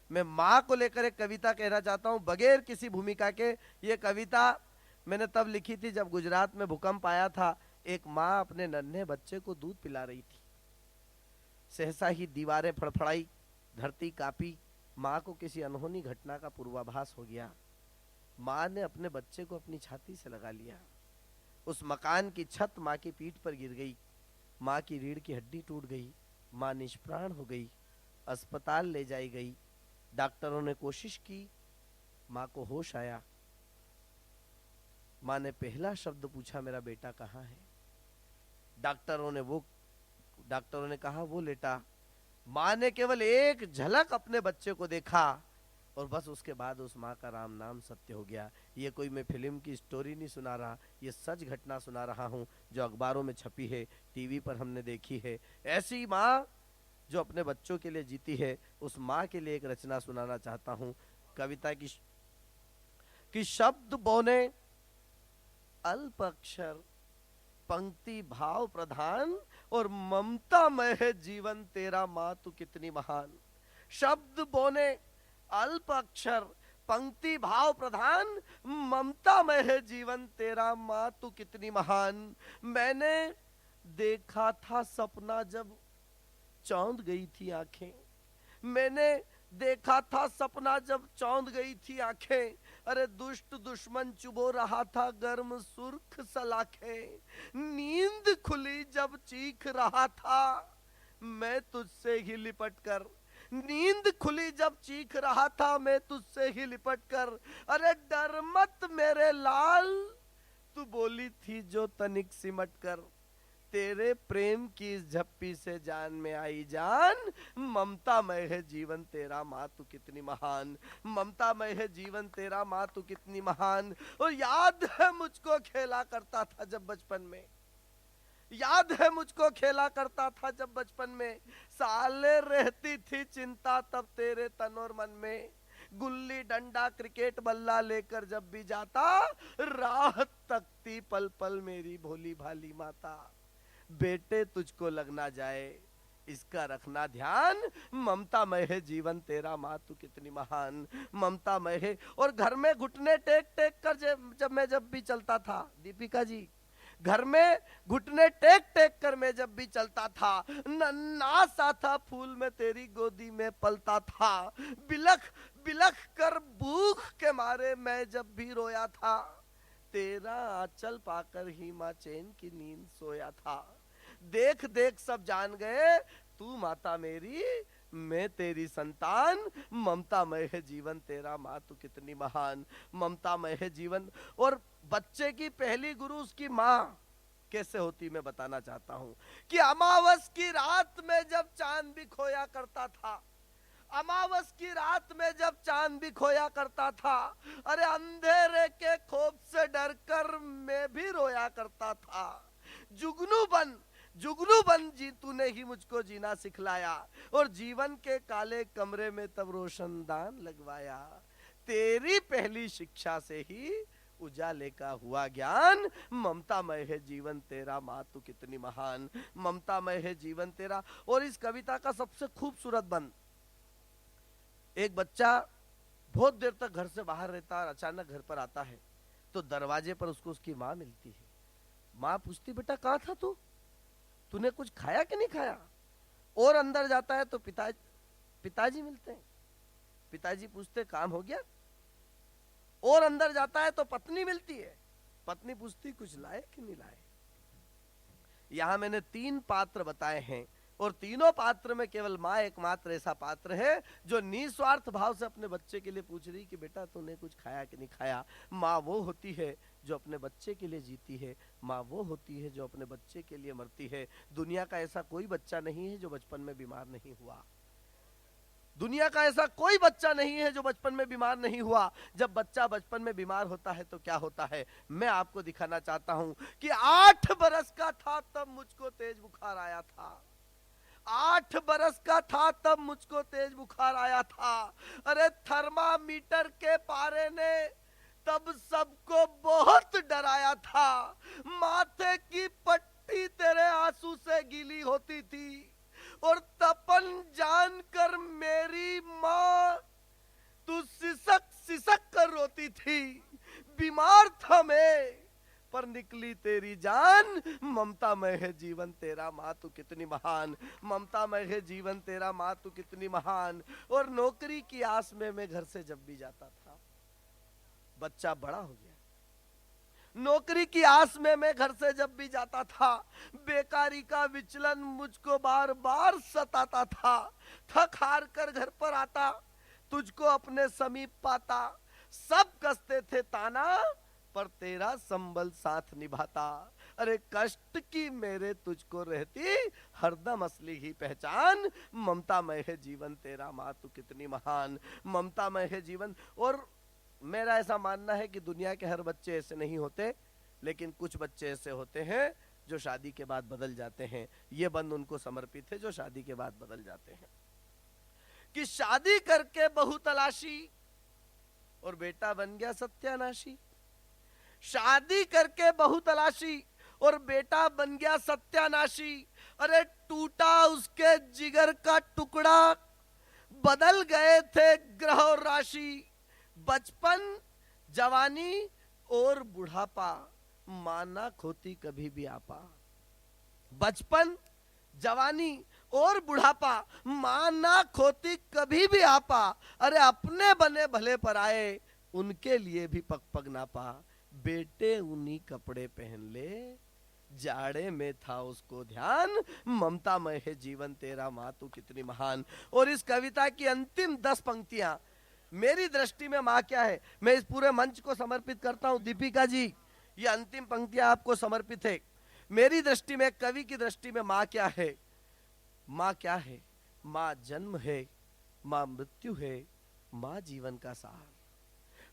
मैं माँ को लेकर एक कविता कहना चाहता हूँ बगैर किसी भूमिका के। ये कविता मैंने तब लिखी थी जब गुजरात में भूकंप आया था। एक माँ अपने नन्हे बच्चे को दूध पिला रही थी। सहसा ही दीवारें फड़फड़ाई, धरती कांपी। माँ को किसी अनहोनी घटना का पूर्वाभास हो गया। माँ ने अपने बच्चे को अपनी छाती से लगा लिया। उस मकान की छत माँ की पीठ पर गिर गई। माँ की रीढ़ की हड्डी टूट गई। माँ निष्प्राण हो गई। अस्पताल ले जाई गई। डॉक्टरों ने कोशिश की, माँ को होश आया। माँ ने पहला शब्द पूछा, मेरा बेटा कहाँ है? डॉक्टरों ने कहा वो लेटा। माँ ने केवल एक झलक अपने बच्चे को देखा और बस उसके बाद उस माँ का राम नाम सत्य हो गया। ये कोई मैं फिल्म की स्टोरी नहीं सुना रहा, ये सच घटना सुना रहा हूँ जो अखबारों में छपी है, टीवी पर हमने देखी है। ऐसी माँ जो अपने बच्चों के लिए जीती है, उस माँ के लिए एक रचना सुनाना चाहता हूँ। कविता की शब्द बोने अल्प अक्षर, पंक्ति भाव प्रधान और ममतामय है जीवन तेरा, माँ तू कितनी महान। शब्द बोने अल्प अक्षर, पंक्ति भाव प्रधान, ममतामय है जीवन तेरा, माँ तू कितनी महान। मैंने देखा था सपना जब चौंध गई थी आंखें। मैंने देखा था सपना जब चौंध गई थी आंखें। अरे दुष्ट दुश्मन चुबो रहा था गर्म सुर्ख सलाखें। नींद खुली जब चीख रहा था मैं तुझसे ही लिपट कर। नींद खुली जब चीख रहा था मैं तुझसे ही लिपट कर। अरे डर मत मेरे लाल, तू बोली थी जो तनिक सिमट कर। तेरे प्रेम की इस झप्पी से जान में आई जान, ममतामय है जीवन तेरा, माँ तू कितनी महान। ममतामय है जीवन तेरा, माँ तू कितनी महान। और याद है मुझको खेला करता था जब बचपन में, याद है मुझको खेला करता था जब बचपन में। साले रहती थी चिंता तब तेरे तन और मन में। गुल्ली डंडा क्रिकेट बल्ला लेकर जब भी जाता, राह तकती पल पल मेरी भोली भाली माता। बेटे तुझको लग ना जाए इसका रखना ध्यान, ममतामय है जीवन तेरा, माँ तू कितनी महान। ममतामय है। और घर में घुटने टेक टेक कर जब भी चलता था, दीपिका जी, घर में घुटने टेक टेक कर मैं जब भी चलता था, नन्हा सा था फूल में तेरी गोदी में पलता था। बिलख बिलख कर भूख के मारे मैं जब भी रोया था, तेरा आंचल पाकर ही माँ चैन की नींद सोया था। देख देख सब जान गए तू माता मेरी, मैं तेरी संतान। ममतामय है जीवन तेरा, माँ तू कितनी महान। ममतामय है जीवन। और बच्चे की पहली गुरु उसकी माँ कैसे होती मैं बताना चाहता हूँ कि अमावस की रात में जब चांद भी खोया करता था, अमावस की रात में जब चांद भी खोया करता था, अरे अंधेरे के खौफ से डरकर मैं भी रोया करता था। जुगनू बन, जुगनू बन जी तूने ही मुझको जीना सिखलाया, और जीवन के काले कमरे में तब रोशनदान लगवाया। तेरी पहली शिक्षा से ही उजाले का हुआ ज्ञान, ममतामय है जीवन तेरा, माँ तू कितनी महान। ममतामय है जीवन तेरा। और इस कविता का सबसे खूबसूरत बंद, एक बच्चा बहुत देर तक घर से बाहर रहता और अचानक घर पर आता है तो दरवाजे पर उसको उसकी माँ मिलती है। माँ पूछती, बेटा कहाँ था तू, तूने कुछ खाया कि नहीं खाया? और अंदर जाता है तो पिताजी मिलते हैं। पिताजी पूछते, काम हो गया? और अंदर जाता है तो पत्नी मिलती है। पत्नी पूछती, कुछ लाए कि नहीं लाए? यहां मैंने 3 पात्र बताए हैं और तीनों पात्र में केवल माँ एकमात्र ऐसा पात्र है जो निस्वार्थ भाव से अपने बच्चे के लिए पूछ रही कि बेटा तूने कुछ खाया कि नहीं खाया। माँ वो होती है जो अपने बच्चे के लिए जीती है। माँ वो होती है जो अपने बच्चे के लिए मरती है। दुनिया का ऐसा कोई बच्चा नहीं है जो बचपन में बीमार नहीं हुआ। दुनिया का ऐसा कोई बच्चा नहीं है जो बचपन में बीमार नहीं हुआ। जब बच्चा बचपन में बीमार होता है तो क्या होता है, मैं आपको दिखाना चाहता हूं कि 8 बरस का था तब मुझको तेज बुखार आया था। 8 बरस का था तब मुझको तेज बुखार आया था। अरे थर्मामीटर के पारे ने तब सबको बहुत डराया था। माथे की पट्टी तेरे आंसू से गीली होती थी और तपन जानकर मेरी माँ परमार्थ में, पर निकली तेरी जान। ममता में है जीवन तेरा, माँ तू कितनी महान। ममता में है जीवन तेरा, माँ तू कितनी महान। और नौकरी की आस में मैं घर से जब भी जाता था, बच्चा बड़ा हो गया, नौकरी की आस में मैं घर से जब भी जाता था, बेकारी का विचलन मुझको बार बार सताता था। थक हार कर घर पर आता, तुझको अपने समीप पाता, सब कसते थे ताना, पर तेरा संबल साथ निभाता। अरे कष्ट की मेरे तुझको रहती हरदम असली ही पहचान। ममता में है जीवन तेरा, माँ तू कितनी महान। ममता में है जीवन। और मेरा ऐसा मानना है कि दुनिया के हर बच्चे ऐसे नहीं होते, लेकिन कुछ बच्चे ऐसे होते हैं जो शादी के बाद बदल जाते हैं। ये बंद उनको समर्पित है जो शादी के बाद बदल जाते हैं। कि शादी करके बहू तलाशी और बेटा बन गया सत्यानाशी। शादी करके बहू तलाशी और बेटा बन गया सत्यानाशी। अरे टूटा उसके जिगर का टुकड़ा, बदल गए थे ग्रह और राशि। बचपन, जवानी और बुढ़ापा, माना खोती कभी भी आपा। बचपन, जवानी और बुढ़ापा, माना खोती कभी भी आपा। अरे अपने बने भले पर आए, उनके लिए भी पग पग ना पा। बेटे उन्हीं कपड़े पहन ले, जाड़े में था उसको ध्यान। ममता में है जीवन तेरा, माँ तू कितनी महान। और इस कविता की अंतिम 10 पंक्तियां, मेरी दृष्टि में माँ क्या है, मैं इस पूरे मंच को समर्पित करता हूं। दीपिका जी, ये अंतिम पंक्तियां आपको समर्पित है। मेरी दृष्टि में, कवि की दृष्टि में माँ क्या है? माँ क्या है? माँ जन्म है, माँ मृत्यु है, माँ जीवन का सार।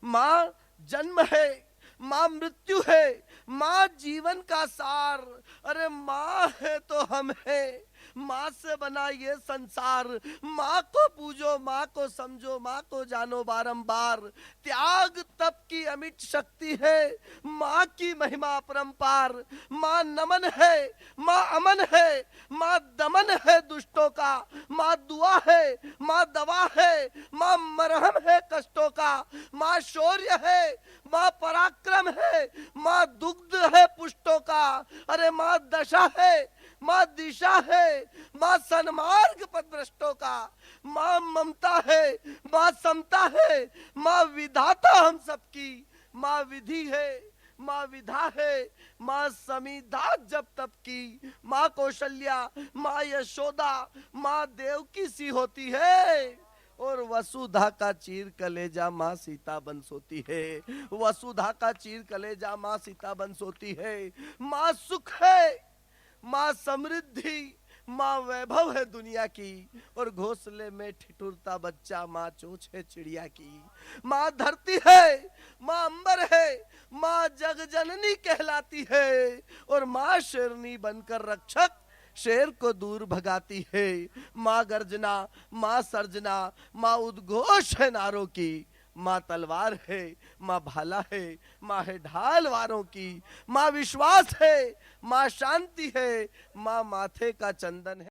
माँ जन्म है, माँ मृत्यु है, माँ जीवन का सार। अरे माँ है तो हम है, माँ से बना ये संसार। माँ को पूजो, माँ को समझो, माँ को जानो बारंबार। त्याग तप की अमिट शक्ति है, माँ की महिमा अपरंपार। माँ नमन है, माँ अमन है, माँ दमन है दुष्टों का। माँ दुआ है, माँ दवा है, माँ मरहम है कष्टों का। माँ शौर्य है, माँ पराक्रम है, माँ दुग्ध है पुष्टों का। अरे माँ दशा है, माँ दिशा है, माँ सन्मार्ग पथभ्रष्टों का। माँ ममता है, माँ समता है, माँ विधाता हम सबकी। माँ विधि है, माँ विधा है, माँ समीधा जब तब की। माँ कौशल्या, माँ यशोदा, माँ देवकी सी होती है। और वसुधा का चीर कलेजा माँ सीता बन सोती है। वसुधा का चीर कलेजा माँ सीता बन सोती है। माँ सुख है, माँ समृद्धि, माँ वैभव है दुनिया की। और घोंसले में ठिठुरता बच्चा माँ चोंच है चिड़िया की। माँ धरती है, माँ अंबर है, माँ जग जननी कहलाती है। और माँ शेरनी बनकर रक्षक शेर को दूर भगाती है। माँ गर्जना, माँ सर्जना, माँ उद्घोष है नारों की। माँ तलवार है, माँ भाला है, माँ है ढाल वारों की। माँ विश्वास है, माँ शांति है, माँ माथे का चंदन है।